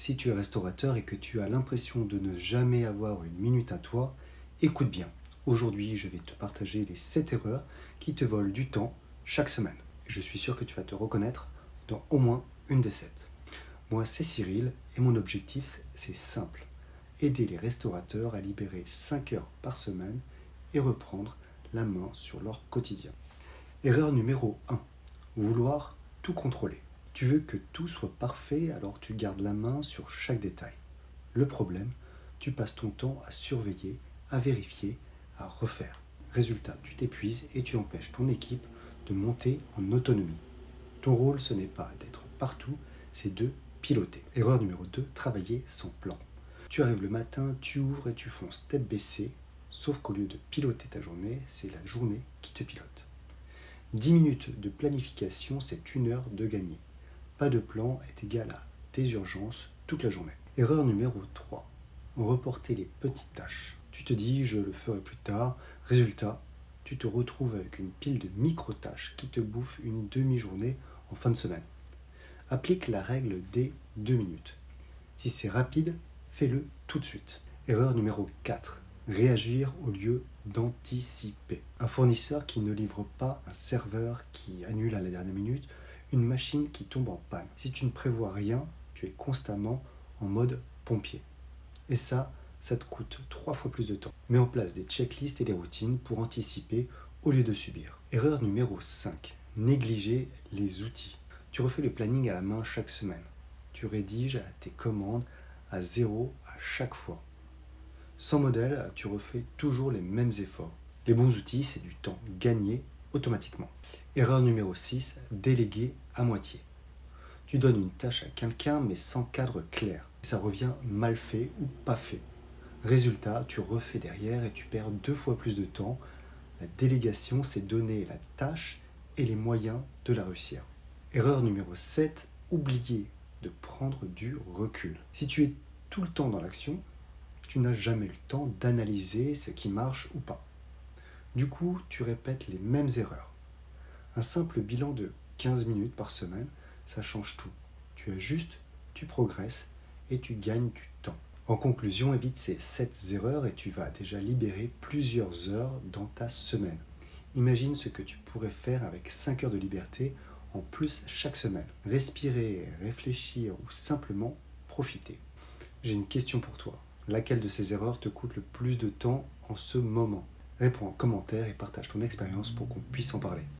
Si tu es restaurateur et que tu as l'impression de ne jamais avoir une minute à toi, écoute bien. Aujourd'hui, je vais te partager les 7 erreurs qui te volent du temps chaque semaine. Et je suis sûr que tu vas te reconnaître dans au moins une des 7. Moi, c'est Cyril et mon objectif, c'est simple. Aider les restaurateurs à libérer 5 heures par semaine et reprendre la main sur leur quotidien. Erreur numéro 1. Vouloir tout contrôler. Tu veux que tout soit parfait, alors tu gardes la main sur chaque détail. Le problème, tu passes ton temps à surveiller, à vérifier, à refaire. Résultat, tu t'épuises et tu empêches ton équipe de monter en autonomie. Ton rôle, ce n'est pas d'être partout, c'est de piloter. Erreur numéro 2, travailler sans plan. Tu arrives le matin, tu ouvres et tu fonces tête baissée, sauf qu'au lieu de piloter ta journée, c'est la journée qui te pilote. 10 minutes de planification, c'est 1 heure de gagner. Pas de plan est égal à des urgences toute la journée. Erreur numéro 3. Reporter les petites tâches. Tu te dis, je le ferai plus tard. Résultat, tu te retrouves avec une pile de micro-tâches qui te bouffent une demi-journée en fin de semaine. Applique la règle des 2 minutes. Si c'est rapide, fais-le tout de suite. Erreur numéro 4. Réagir au lieu d'anticiper. Un fournisseur qui ne livre pas, un serveur qui annule à la dernière minute, une machine qui tombe en panne. Si tu ne prévois rien, tu es constamment en mode pompier. Et ça te coûte 3 fois plus de temps. Mets en place des checklists et des routines pour anticiper au lieu de subir. Erreur numéro 5. Négliger les outils. Tu refais le planning à la main chaque semaine. Tu rédiges tes commandes à zéro à chaque fois. Sans modèle, tu refais toujours les mêmes efforts. Les bons outils, c'est du temps gagné automatiquement. Erreur numéro 6, déléguer à moitié. Tu donnes une tâche à quelqu'un mais sans cadre clair. Ça revient mal fait ou pas fait. Résultat, tu refais derrière et tu perds 2 fois plus de temps. La délégation, c'est donner la tâche et les moyens de la réussir. Erreur numéro 7, oublier de prendre du recul. Si tu es tout le temps dans l'action, tu n'as jamais le temps d'analyser ce qui marche ou pas. Du coup, tu répètes les mêmes erreurs. Un simple bilan de 15 minutes par semaine, ça change tout. Tu ajustes, tu progresses et tu gagnes du temps. En conclusion, évite ces 7 erreurs et tu vas déjà libérer plusieurs heures dans ta semaine. Imagine ce que tu pourrais faire avec 5 heures de liberté en plus chaque semaine. Respirer, réfléchir ou simplement profiter. J'ai une question pour toi. Laquelle de ces erreurs te coûte le plus de temps en ce moment ? Réponds en commentaire et partage ton expérience pour qu'on puisse en parler.